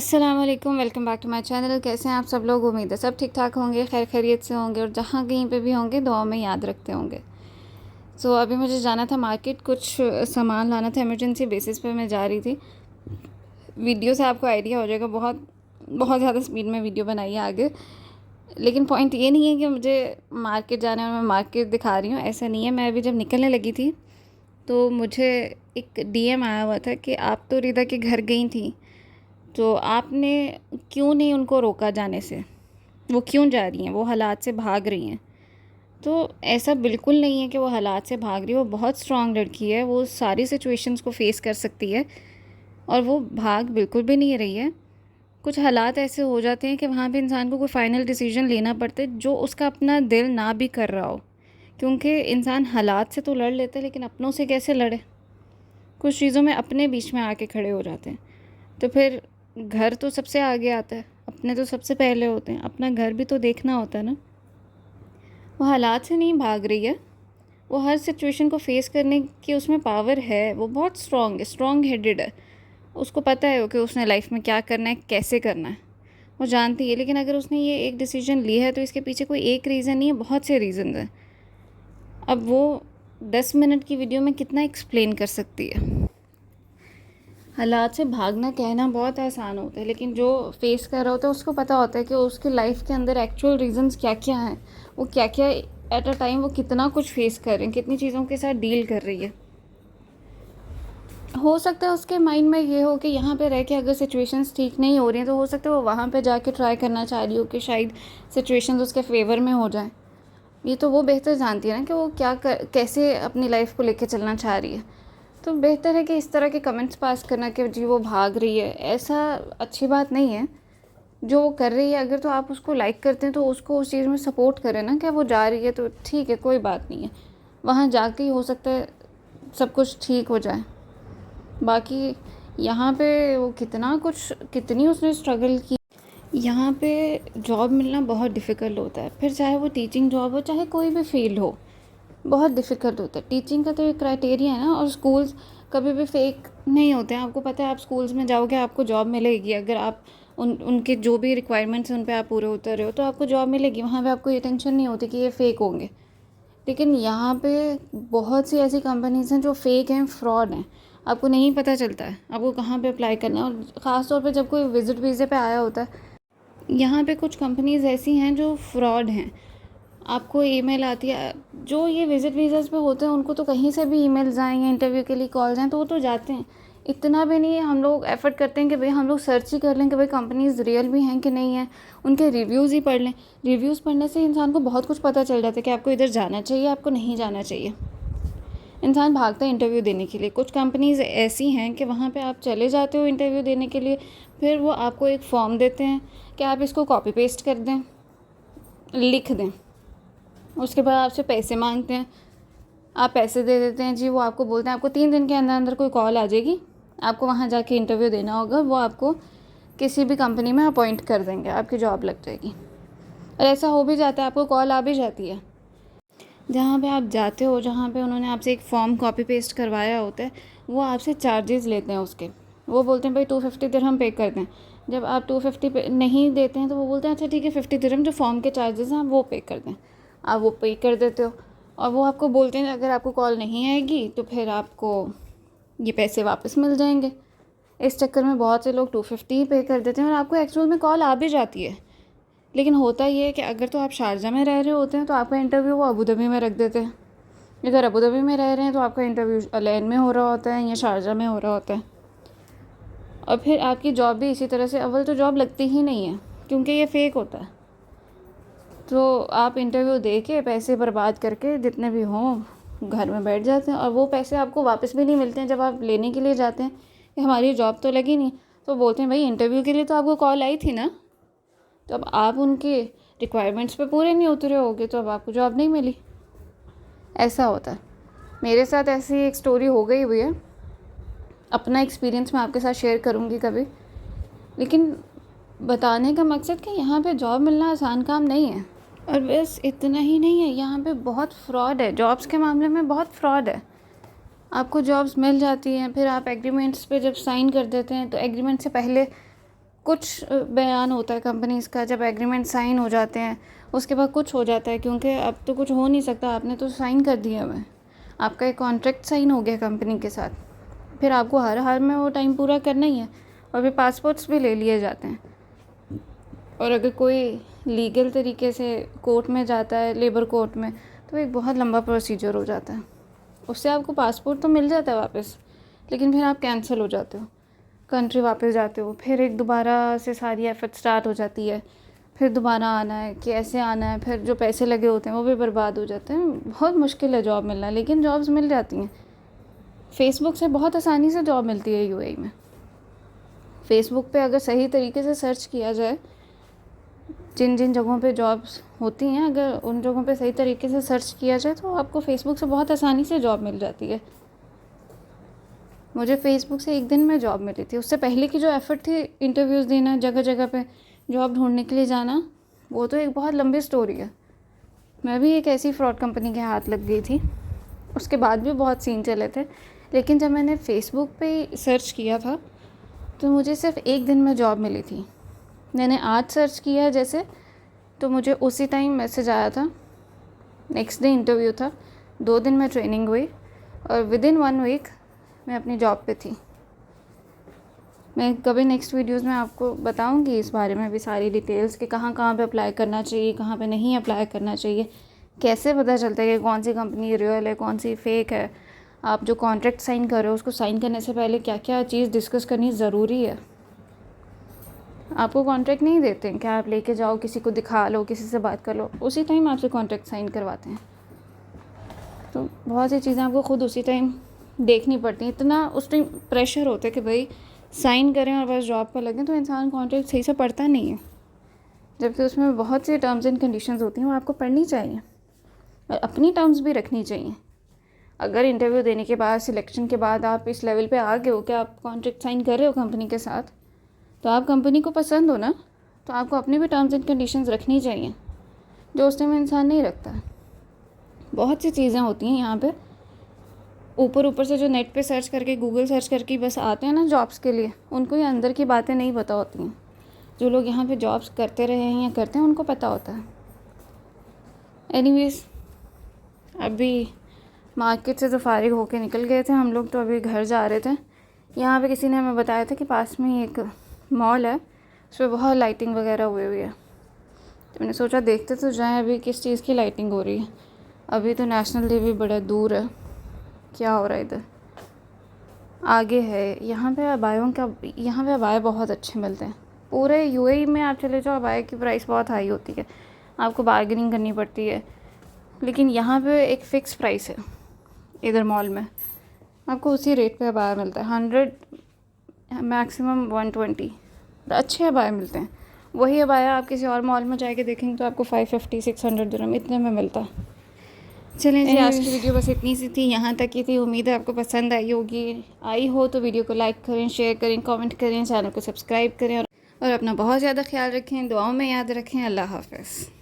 अस्सलामुअलैकुम, welcome back to my channel. कैसे हैं आप सब लोग? उम्मीद है सब ठीक ठाक होंगे, खैर खैरियत से होंगे और जहाँ कहीं पे भी होंगे दुआ में याद रखते होंगे। अभी मुझे जाना था मार्केट, कुछ सामान लाना था, इमरजेंसी बेसिस पे मैं जा रही थी। वीडियो से आपको आइडिया हो जाएगा, बहुत बहुत ज़्यादा स्पीड में वीडियो बनाई है आगे। लेकिन पॉइंट ये नहीं है कि मुझे मार्केट जाना है और मैं मार्केट दिखा रही हूँ, ऐसा नहीं है। मैं अभी जब निकलने लगी थी तो मुझे एक डीएम आया हुआ था कि आप तो रिदा के घर गई थी, तो आपने क्यों नहीं उनको रोका जाने से? वो क्यों जा रही हैं? वो हालात से भाग रही हैं। तो ऐसा बिल्कुल नहीं है कि वो हालात से भाग रही है। वो बहुत स्ट्रांग लड़की है, वो सारी सिचुएशंस को फेस कर सकती है और वो भाग बिल्कुल भी नहीं रही है। कुछ हालात ऐसे हो जाते हैं कि वहाँ पे इंसान को कोई फ़ाइनल डिसीजन लेना पड़ता है जो उसका अपना दिल ना भी कर रहा हो, क्योंकि इंसान हालात से तो लड़ लेता है लेकिन अपनों से कैसे लड़े? कुछ चीज़ों में अपने बीच में आके खड़े हो जाते हैं। तो फिर घर तो सबसे आगे आता है, अपने तो सबसे पहले होते हैं, अपना घर भी तो देखना होता है ना। वो हालात से नहीं भाग रही है, वो हर सिचुएशन को फेस करने की उसमें पावर है। वो बहुत स्ट्रॉन्ग है, स्ट्रॉन्ग हेडेड है। उसको पता है कि उसने लाइफ में क्या करना है, कैसे करना है, वो जानती है। लेकिन अगर उसने ये एक डिसीजन लिया है तो इसके पीछे कोई एक रीज़न नहीं है, बहुत से रीज़न हैं। अब वो 10 मिनट की वीडियो में कितना एक्सप्लेन कर सकती है? हालात से भागना कहना बहुत आसान होता है, लेकिन जो फेस कर रहा होता है उसको पता होता है कि उसके लाइफ के अंदर एक्चुअल रीजंस क्या क्या हैं, वो क्या क्या एट अ टाइम वो कितना कुछ फेस कर रहे हैं, कितनी चीज़ों के साथ डील कर रही है। हो सकता है उसके माइंड में ये हो कि यहाँ पे रह के अगर सिचुएशंस ठीक नहीं हो रही हैं तो हो सकता है वो वहाँ पे जाके ट्राई करना चाह रही हो कि शायद सिचुएशंस उसके फेवर में हो जाए। ये तो वो बेहतर जानती है ना कि वो कैसे अपनी लाइफ को लेके चलना चाह रही है। तो बेहतर है कि इस तरह के कमेंट्स पास करना कि जी वो भाग रही है, ऐसा अच्छी बात नहीं है। जो वो कर रही है अगर तो आप उसको लाइक करते हैं तो उसको उस चीज़ में सपोर्ट करें ना, कि वो जा रही है तो ठीक है, कोई बात नहीं है। वहाँ जाके ही हो सकता है सब कुछ ठीक हो जाए। बाकी यहाँ पे वो कितनी उसने स्ट्रगल की। यहाँ पे जॉब मिलना बहुत डिफ़िकल्ट होता है, फिर चाहे वो टीचिंग जॉब हो चाहे कोई भी फील्ड हो, बहुत डिफ़िकल्ट होता है। टीचिंग का तो एक क्राइटेरिया है ना, और स्कूल्स कभी भी फेक नहीं होते हैं। आपको पता है, आप स्कूल्स में जाओगे आपको जॉब मिलेगी, अगर आप उनके जो भी रिक्वायरमेंट्स हैं उन पे आप पूरे उतर रहे हो तो आपको जॉब मिलेगी। वहाँ पे आपको ये टेंशन नहीं होती कि ये फ़ेक होंगे। लेकिन यहाँ पे बहुत सी ऐसी कंपनीज़ हैं जो फ़ेक हैं, फ्रॉड हैं। आपको नहीं पता चलता है आपको कहाँ पे अप्लाई करना है, और ख़ास तौर पे जब कोई विज़िट वीज़े पे आया होता है। यहाँ पे कुछ कंपनीज़ ऐसी हैं जो फ्रॉड हैं। आपको ईमेल आती है, जो ये विज़िट वीज़ास पे होते हैं उनको तो कहीं से भी ईमेल्स आएँ या इंटरव्यू के लिए कॉल्स आएँ तो वो तो जाते हैं। इतना भी नहीं है, हम लोग एफ़र्ट करते हैं कि भाई हम लोग सर्च ही कर लें कि भाई कंपनीज़ रियल भी हैं कि नहीं हैं, उनके रिव्यूज़ ही पढ़ लें। रिव्यूज़ पढ़ने से इंसान को बहुत कुछ पता चल जाता है कि आपको इधर जाना चाहिए, आपको नहीं जाना चाहिए। इंसान भागता है इंटरव्यू देने के लिए। कुछ कंपनीज़ ऐसी हैं कि वहाँ पे आप चले जाते हो इंटरव्यू देने के लिए, फिर वो आपको एक फॉर्म देते हैं कि आप इसको कॉपी पेस्ट कर दें, लिख दें। उसके बाद आपसे पैसे मांगते हैं, आप पैसे दे देते हैं जी। वो आपको बोलते हैं आपको 3 दिन के अंदर अंदर कोई कॉल आ जाएगी, आपको वहाँ जाके इंटरव्यू देना होगा, वो आपको किसी भी कंपनी में अपॉइंट कर देंगे, आपकी जॉब लग जाएगी। और ऐसा हो भी जाता है, आपको कॉल आ भी जाती है। जहाँ पे आप जाते हो, जहाँ पे उन्होंने आपसे एक फॉर्म कॉपी पेस्ट करवाया होता है, वो आपसे चार्जेस लेते हैं उसके। वो बोलते हैं भाई 250 दिरहम पे कर दें। जब आप 250 पे नहीं देते हैं तो वो बोलते हैं अच्छा ठीक है 50 दिरहम जो फॉर्म के चार्जेस हैं आप वो पे कर दें। आप वो पे कर देते हो और वो आपको बोलते हैं अगर आपको कॉल नहीं आएगी तो फिर आपको ये पैसे वापस मिल जाएंगे। इस चक्कर में बहुत से लोग 250 ही पे कर देते हैं और आपको एक्चुअल में कॉल आ भी जाती है। लेकिन होता ये है कि अगर तो आप शारजा में रह रहे होते हैं तो आपका इंटरव्यू वो अबू धाबी में रख देते हैं। अगर अबू धाबी में रह रहे हैं तो आपका इंटरव्यू अलैन में हो रहा होता है या शारजा में हो रहा होता है। और फिर आपकी जॉब भी इसी तरह से, अव्वल तो जॉब लगती ही नहीं है क्योंकि ये फ़ेक होता है। तो आप इंटरव्यू दे के पैसे बर्बाद करके जितने भी हों घर में बैठ जाते हैं, और वो पैसे आपको वापस भी नहीं मिलते हैं। जब आप लेने के लिए जाते हैं कि हमारी जॉब तो लगी नहीं, तो बोलते हैं भाई इंटरव्यू के लिए तो आपको कॉल आई थी ना, तो अब आप उनके रिक्वायरमेंट्स पे पूरे नहीं उतरे होगे तो अब आपको जॉब नहीं मिली। ऐसा होता है। मेरे साथ ऐसी एक स्टोरी हो गई हुई है, अपना एक्सपीरियंस मैं आपके साथ शेयर करूँगी कभी। लेकिन बताने का मकसद कि यहाँ पे जॉब मिलना आसान काम नहीं है। और बस इतना ही नहीं है, यहाँ पे बहुत फ्रॉड है, जॉब्स के मामले में बहुत फ्रॉड है। आपको जॉब्स मिल जाती हैं, फिर आप एग्रीमेंट्स पे जब साइन कर देते हैं तो एग्रीमेंट से पहले कुछ बयान होता है कंपनीज़ का, जब एग्रीमेंट साइन हो जाते हैं उसके बाद कुछ हो जाता है, क्योंकि अब तो कुछ हो नहीं सकता, आपने तो साइन कर दिया हुआ है, आपका एक कॉन्ट्रैक्ट साइन हो गया कंपनी के साथ, फिर आपको हर हाल में वो टाइम पूरा करना ही है। और फिर पासपोर्ट्स भी ले लिए जाते हैं, और अगर कोई लीगल तरीके से कोर्ट में जाता है, लेबर कोर्ट में, तो एक बहुत लंबा प्रोसीजर हो जाता है। उससे आपको पासपोर्ट तो मिल जाता है वापस, लेकिन फिर आप कैंसिल हो जाते हो, कंट्री वापस जाते हो, फिर एक दोबारा से सारी एफर्ट स्टार्ट हो जाती है, फिर दोबारा आना है, कैसे आना है, फिर जो पैसे लगे होते हैं वो भी बर्बाद हो जाते हैं। बहुत मुश्किल है जॉब मिलना, लेकिन जॉब्स मिल जाती हैं। फ़ेसबुक से बहुत आसानी से जॉब मिलती है यूएई में। फ़ेसबुक पे अगर सही तरीके से सर्च किया जाए, जिन जिन जगहों पे जॉब्स होती हैं, अगर उन जगहों पे सही तरीके से सर्च किया जाए तो आपको फ़ेसबुक से बहुत आसानी से जॉब मिल जाती है। मुझे फ़ेसबुक से एक दिन में जॉब मिली थी। उससे पहले की जो एफ़र्ट थी इंटरव्यूज़ देना, जगह जगह पे जॉब ढूंढने के लिए जाना, वो तो एक बहुत लंबी स्टोरी है। मैं भी एक ऐसी फ्रॉड कंपनी के हाथ लग गई थी, उसके बाद भी बहुत सीन चले थे, लेकिन जब मैंने फ़ेसबुक पे सर्च किया था तो मुझे सिर्फ एक दिन में जॉब मिली थी। मैंने आज सर्च किया जैसे, तो मुझे उसी टाइम मैसेज आया था, नेक्स्ट डे इंटरव्यू था, 2 दिन में ट्रेनिंग हुई, और विदिन 1 वीक मैं अपनी जॉब पे थी। मैं कभी नेक्स्ट वीडियोस में आपको बताऊंगी इस बारे में भी सारी डिटेल्स, कि कहाँ कहाँ पे अप्लाई करना चाहिए, कहाँ पे नहीं अप्लाई करना चाहिए, कैसे पता चलता है कि कौन सी कंपनी रियल है, कौन सी फेक है। आप जो कॉन्ट्रैक्ट साइन कर रहे हो उसको साइन करने से पहले क्या क्या चीज़ डिस्कस करनी ज़रूरी है। आपको कॉन्ट्रैक्ट नहीं देते हैं कि आप लेके जाओ, किसी को दिखा लो, किसी से बात कर लो, उसी टाइम आपसे कॉन्ट्रैक्ट साइन करवाते हैं। तो बहुत सी चीज़ें आपको खुद उसी टाइम देखनी पड़ती हैं। इतना उस टाइम प्रेशर होता है कि भाई साइन करें और बस जॉब पर लगें, तो इंसान कॉन्ट्रैक्ट सही से पढ़ता नहीं है, जबकि उसमें बहुत सी टर्म्स एंड कंडीशंस होती हैं, वो आपको पढ़नी चाहिए और अपनी टर्म्स भी रखनी चाहिए। अगर इंटरव्यू देने के बाद, सिलेक्शन के बाद आप इस लेवल पे आ गए हो कि आप कॉन्ट्रैक्ट साइन कर रहे हो कंपनी के साथ, तो आप कंपनी को पसंद हो ना, तो आपको अपने भी टर्म्स एंड कंडीशंस रखनी चाहिए, जो उस टाइम इंसान नहीं रखता। बहुत सी चीज़ें होती हैं यहाँ पे, ऊपर से जो नेट पे सर्च करके, गूगल सर्च करके बस आते हैं ना जॉब्स के लिए, उनको ये अंदर की बातें नहीं पता होती हैं। जो लोग यहाँ पे जॉब्स करते रहे हैं या करते हैं, उनको पता होता है। एनीवेज, अभी मार्केट से तो फारिग होके निकल गए थे हम लोग, तो अभी घर जा रहे थे। यहाँ पे किसी ने हमें बताया था कि पास में ही एक मॉल है, उसमें बहुत लाइटिंग वगैरह हुई है, तो मैंने सोचा देखते तो जाएं अभी किस चीज़ की लाइटिंग हो रही है। अभी तो नेशनल डे भी बड़ा दूर है, क्या हो रहा है इधर आगे है। यहाँ पे अबाया बहुत अच्छे मिलते हैं। पूरे यूएई में आप चले जाओ, अबाया की प्राइस बहुत हाई होती है, आपको बार्गेनिंग करनी पड़ती है, लेकिन यहाँ पे एक फ़िक्स प्राइस है। इधर मॉल में आपको उसी रेट पे अबाया मिलता है, 100 मैक्सिमम 120, अच्छे अबाया मिलते हैं। वही अबाया आप किसी और मॉल में जाके देखेंगे तो आपको 550-600 दिरहम इतने में मिलता है। चलें जी, आज की वीडियो बस इतनी सी थी, यहाँ तक की थी। उम्मीद है आपको पसंद आई होगी। आई हो तो वीडियो को लाइक करें, शेयर करें, कमेंट करें, चैनल को सब्सक्राइब करें, और अपना बहुत ज़्यादा ख्याल रखें, दुआओं में याद रखें। अल्लाह हाफ़िज़।